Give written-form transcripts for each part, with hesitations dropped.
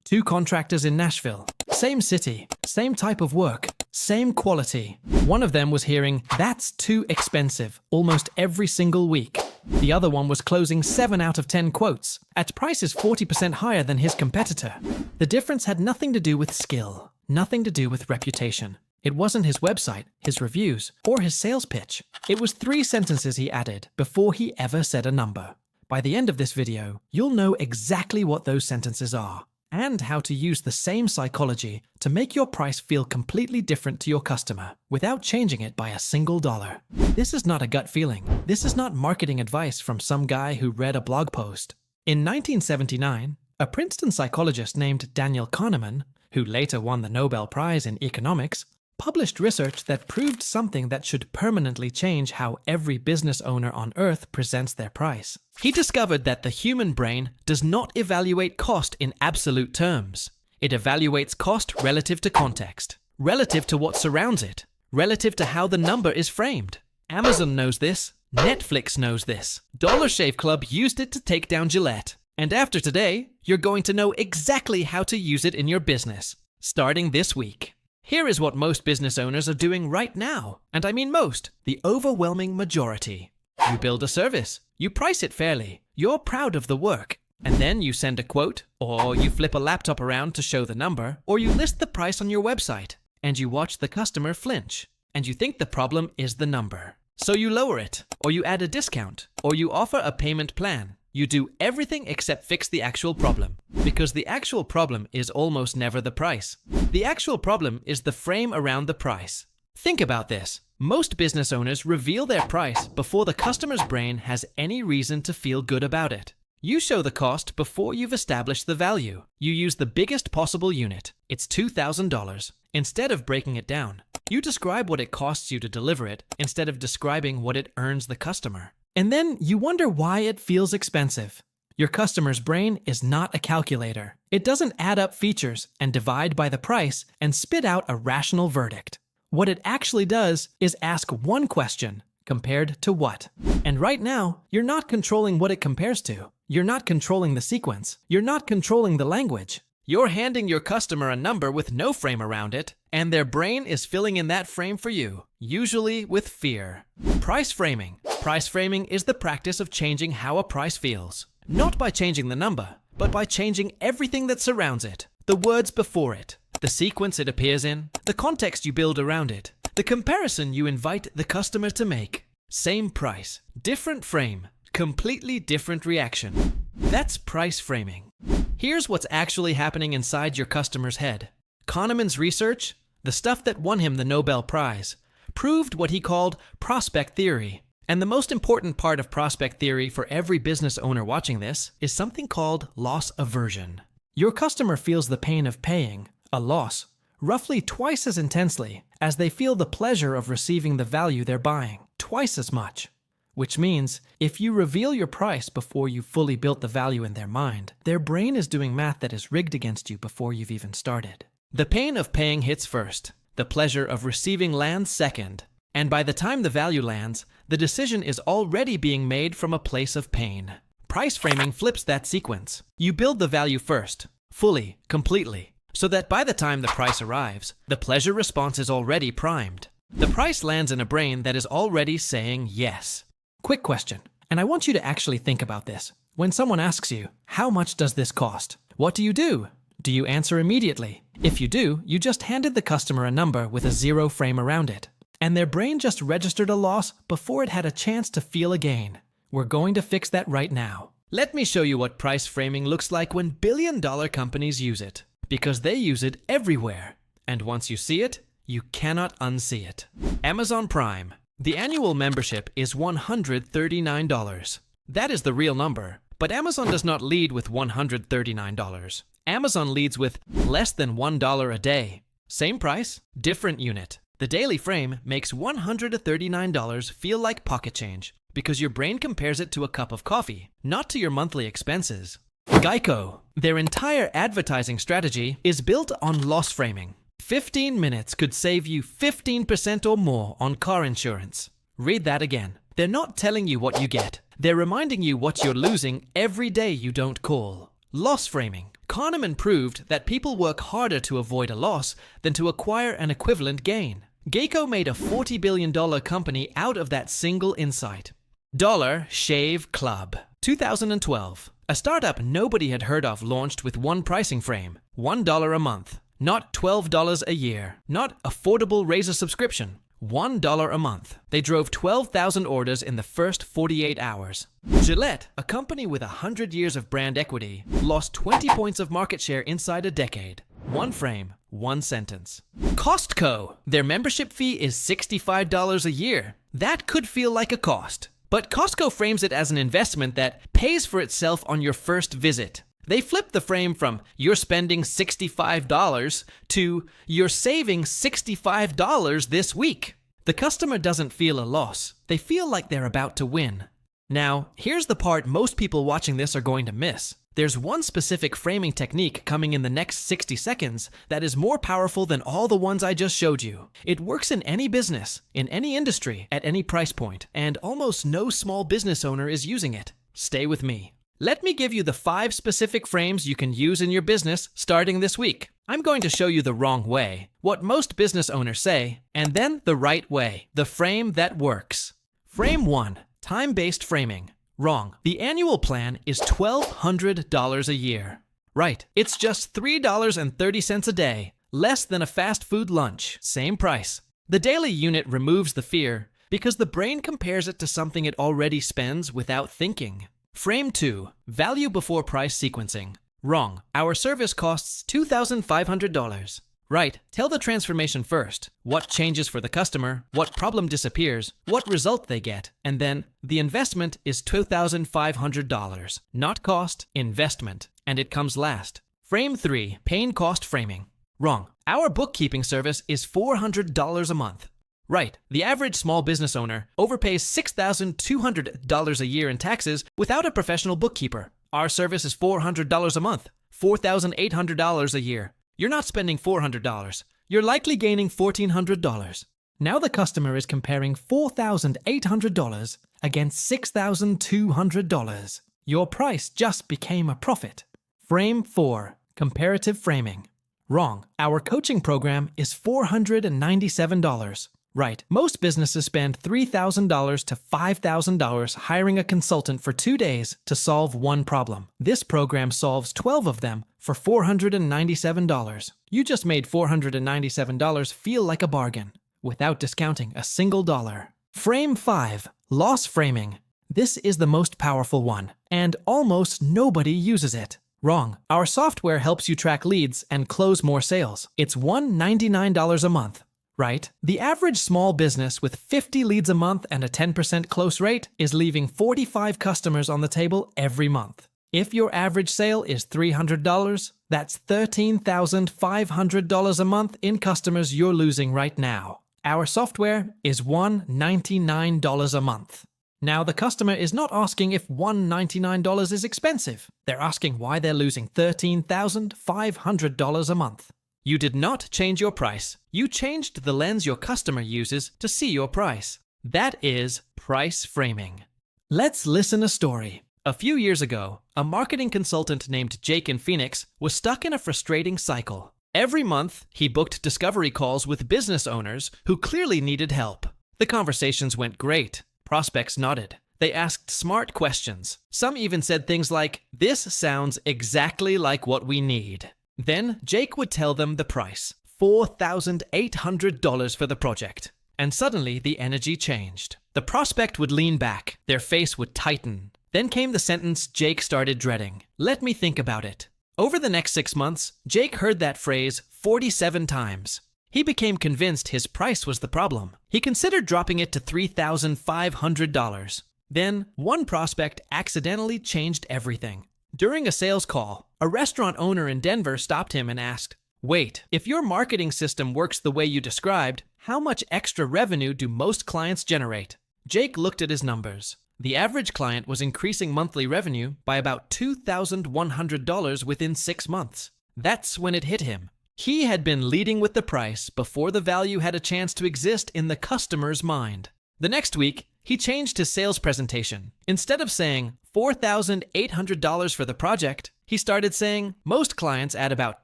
Two contractors in Nashville. Same city, same type of work, same quality. One of them was hearing, "That's too expensive," almost every single week. The other one was closing 7 out of 10 quotes at prices 40% higher than his competitor. The difference had nothing to do with skill, nothing to do with reputation. It wasn't his website, his reviews, or his sales pitch. It was 3 sentences he added before he ever said a number. By the end of this video, you'll know exactly what those sentences are and how to use the same psychology to make your price feel completely different to your customer without changing it by a single dollar. This is not a gut feeling. This is not marketing advice from some guy who read a blog post. In 1979, a Princeton psychologist named Daniel Kahneman, who later won the Nobel Prize in economics, published research that proved something that should permanently change how every business owner on Earth presents their price. He discovered that the human brain does not evaluate cost in absolute terms. It evaluates cost relative to context, relative to what surrounds it, relative to how the number is framed. Amazon knows this. Netflix knows this. Dollar Shave Club used it to take down Gillette. And after today, you're going to know exactly how to use it in your business, starting this week. Here is what most business owners are doing right now. And I mean most, the overwhelming majority. You build a service, you price it fairly, you're proud of the work, and then you send a quote, or you flip a laptop around to show the number, or you list the price on your website, and you watch the customer flinch, and you think the problem is the number. So you lower it, or you add a discount, or you offer a payment plan. You do everything except fix the actual problem, because the actual problem is almost never the price. The actual problem is the frame around the price. Think about this. Most business owners reveal their price before the customer's brain has any reason to feel good about it. You show the cost before you've established the value. You use the biggest possible unit. It's $2,000. Instead of breaking it down, you describe what it costs you to deliver it instead of describing what it earns the customer. And then you wonder why it feels expensive. Your customer's brain is not a calculator. It doesn't add up features and divide by the price and spit out a rational verdict. What it actually does is ask one question, compared to what? And right now, you're not controlling what it compares to. You're not controlling the sequence. You're not controlling the language. You're handing your customer a number with no frame around it, and their brain is filling in that frame for you, usually with fear. Price framing. Price framing is the practice of changing how a price feels. Not by changing the number, but by changing everything that surrounds it. The words before it, the sequence it appears in, the context you build around it, the comparison you invite the customer to make. Same price, different frame, completely different reaction. That's price framing. Here's what's actually happening inside your customer's head. Kahneman's research, the stuff that won him the Nobel Prize, proved what he called prospect theory. And the most important part of prospect theory for every business owner watching this is something called loss aversion. Your customer feels the pain of paying, a loss, roughly twice as intensely as they feel the pleasure of receiving the value they're buying, twice as much. Which means, if you reveal your price before you've fully built the value in their mind, their brain is doing math that is rigged against you before you've even started. The pain of paying hits first, the pleasure of receiving lands second, and by the time the value lands, the decision is already being made from a place of pain. Price framing flips that sequence. You build the value first, fully, completely, so that by the time the price arrives, the pleasure response is already primed. The price lands in a brain that is already saying yes. Quick question, and I want you to actually think about this. When someone asks you, "How much does this cost?" What do you do? Do you answer immediately? If you do, you just handed the customer a number with a zero frame around it. And their brain just registered a loss before it had a chance to feel a gain. We're going to fix that right now. Let me show you what price framing looks like when billion-dollar companies use it. Because they use it everywhere. And once you see it, you cannot unsee it. Amazon Prime. The annual membership is $139. That is the real number. But Amazon does not lead with $139. Amazon leads with less than $1 a day. Same price, different unit. The daily frame makes $139 feel like pocket change because your brain compares it to a cup of coffee, not to your monthly expenses. Geico. Their entire advertising strategy is built on loss framing. 15 minutes could save you 15% or more on car insurance. Read that again. They're not telling you what you get. They're reminding you what you're losing every day you don't call. Loss framing. Kahneman proved that people work harder to avoid a loss than to acquire an equivalent gain. Geico made a $40 billion company out of that single insight. Dollar Shave Club. 2012. A startup nobody had heard of launched with one pricing frame: $1 a month. Not $12 a year. Not affordable razor subscription. $1 a month. They drove 12,000 orders in the first 48 hours. Gillette, a company with 100 years of brand equity, lost 20 points of market share inside a decade. One frame, one sentence. Costco. Their membership fee is $65 a year. That could feel like a cost. But Costco frames it as an investment that pays for itself on your first visit. They flip the frame from "you're spending $65" to "you're saving $65 this week." The customer doesn't feel a loss. They feel like they're about to win. Now, here's the part most people watching this are going to miss. There's one specific framing technique coming in the next 60 seconds that is more powerful than all the ones I just showed you. It works in any business, in any industry, at any price point, and almost no small business owner is using it. Stay with me. Let me give you the 5 specific frames you can use in your business starting this week. I'm going to show you the wrong way, what most business owners say, and then the right way, the frame that works. Frame 1, time-based framing. Wrong. The annual plan is $1,200 a year. Right. It's just $3.30 a day, less than a fast food lunch. Same price. The daily unit removes the fear because the brain compares it to something it already spends without thinking. Frame 2, value before price sequencing. Wrong. Our service costs $2,500. Right. Tell the transformation first. What changes for the customer, what problem disappears, what result they get, and then the investment is $2,500. Not cost, investment, and it comes last. Frame 3, pain cost framing. Wrong. Our bookkeeping service is $400 a month. Right. The average small business owner overpays $6,200 a year in taxes without a professional bookkeeper. Our service is $400 a month, $4,800 a year. You're not spending $400. You're likely gaining $1,400. Now the customer is comparing $4,800 against $6,200. Your price just became a profit. Frame 4, comparative framing. Wrong. Our coaching program is $497. Right. Most businesses spend $3,000 to $5,000 hiring a consultant for 2 days to solve one problem. This program solves 12 of them for $497. You just made $497 feel like a bargain, without discounting a single dollar. Frame 5, loss framing. This is the most powerful one, and almost nobody uses it. Wrong. Our software helps you track leads and close more sales. It's $199 a month. Right? The average small business with 50 leads a month and a 10% close rate is leaving 45 customers on the table every month. If your average sale is $300, that's $13,500 a month in customers you're losing right now. Our software is $199 a month. Now, the customer is not asking if $199 is expensive. They're asking why they're losing $13,500 a month. You did not change your price. You changed the lens your customer uses to see your price. That is price framing. Let's listen a story. A few years ago, a marketing consultant named Jake in Phoenix was stuck in a frustrating cycle. Every month, he booked discovery calls with business owners who clearly needed help. The conversations went great. Prospects nodded. They asked smart questions. Some even said things like, "This sounds exactly like what we need." Then Jake would tell them the price, $4,800 for the project. And suddenly the energy changed. The prospect would lean back, their face would tighten. Then came the sentence Jake started dreading. "Let me think about it." Over the next 6 months, Jake heard that phrase 47 times. He became convinced his price was the problem. He considered dropping it to $3,500. Then one prospect accidentally changed everything. During a sales call, a restaurant owner in Denver stopped him and asked, "Wait, if your marketing system works the way you described, how much extra revenue do most clients generate?" Jake looked at his numbers. The average client was increasing monthly revenue by about $2,100 within 6 months. That's when it hit him. He had been leading with the price before the value had a chance to exist in the customer's mind. The next week, he changed his sales presentation. Instead of saying $4,800 for the project, He started saying, most clients add about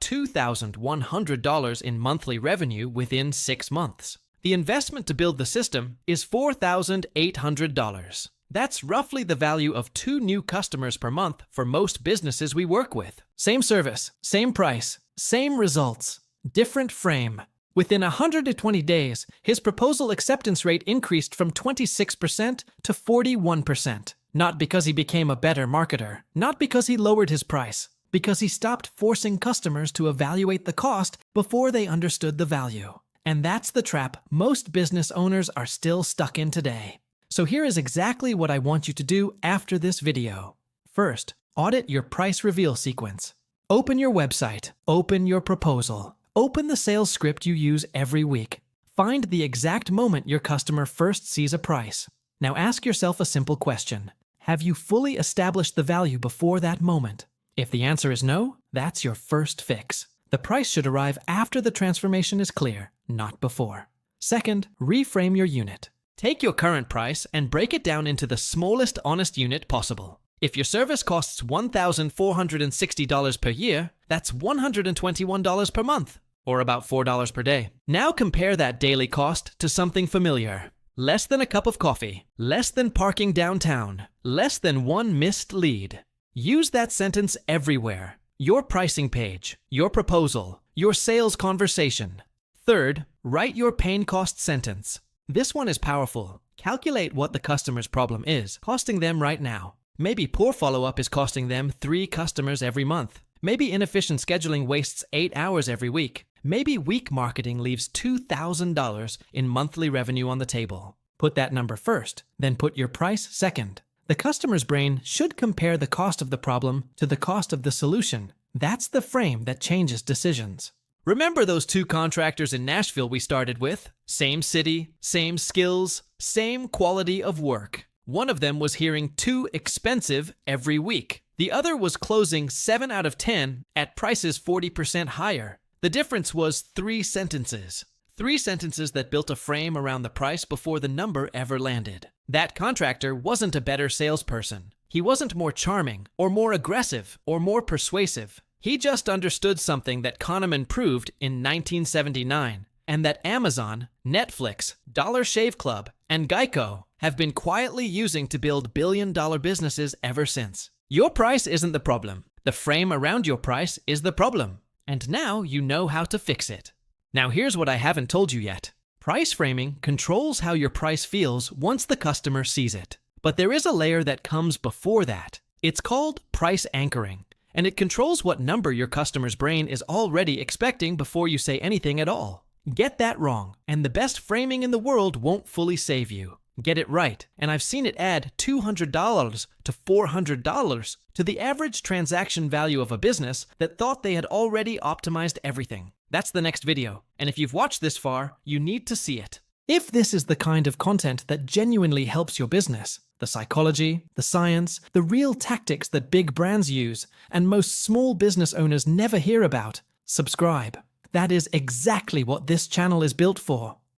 $2,100 in monthly revenue within 6 months. The investment to build the system is $4,800. That's roughly the value of 2 new customers per month for most businesses we work with. Same service, same price, same results, different frame. Within 120 days, his proposal acceptance rate increased from 26% to 41%. Not because he became a better marketer, not because he lowered his price, because he stopped forcing customers to evaluate the cost before they understood the value. And that's the trap most business owners are still stuck in today. So here is exactly what I want you to do after this video. First, audit your price reveal sequence. Open your website, open your proposal, open the sales script you use every week. Find the exact moment your customer first sees a price. Now ask yourself a simple question. Have you fully established the value before that moment? If the answer is no, that's your first fix. The price should arrive after the transformation is clear, not before. Second, reframe your unit. Take your current price and break it down into the smallest honest unit possible. If your service costs $1,460 per year, that's $121 per month, or about $4 per day. Now compare that daily cost to something familiar. Less than a cup of coffee, less than parking downtown, less than one missed lead. Use that sentence everywhere. Your pricing page, your proposal, your sales conversation. Third, write your pain cost sentence. This one is powerful. Calculate what the customer's problem is costing them right now. Maybe poor follow-up is costing them 3 customers every month. Maybe inefficient scheduling wastes 8 hours every week. Maybe weak marketing leaves $2,000 in monthly revenue on the table. Put that number first, then put your price second. The customer's brain should compare the cost of the problem to the cost of the solution. That's the frame that changes decisions. Remember those 2 contractors in Nashville we started with? Same city, same skills, same quality of work. One of them was hearing too expensive every week. The other was closing 7 out of 10 at prices 40% higher. The difference was 3 sentences. 3 sentences that built a frame around the price before the number ever landed. That contractor wasn't a better salesperson. He wasn't more charming, or more aggressive, or more persuasive. He just understood something that Kahneman proved in 1979, and that Amazon, Netflix, Dollar Shave Club, and Geico have been quietly using to build billion-dollar businesses ever since. Your price isn't the problem. The frame around your price is the problem. And now you know how to fix it. Now here's what I haven't told you yet. Price framing controls how your price feels once the customer sees it. But there is a layer that comes before that. It's called price anchoring. And it controls what number your customer's brain is already expecting before you say anything at all. Get that wrong, and the best framing in the world won't fully save you. Get it right, and I've seen it add $200 to $400 to the average transaction value of a business that thought they had already optimized everything. That's the next video, and if you've watched this far, you need to see it. If this is the kind of content that genuinely helps your business, the psychology, the science, the real tactics that big brands use, and most small business owners never hear about, subscribe. That is exactly what this channel is built for.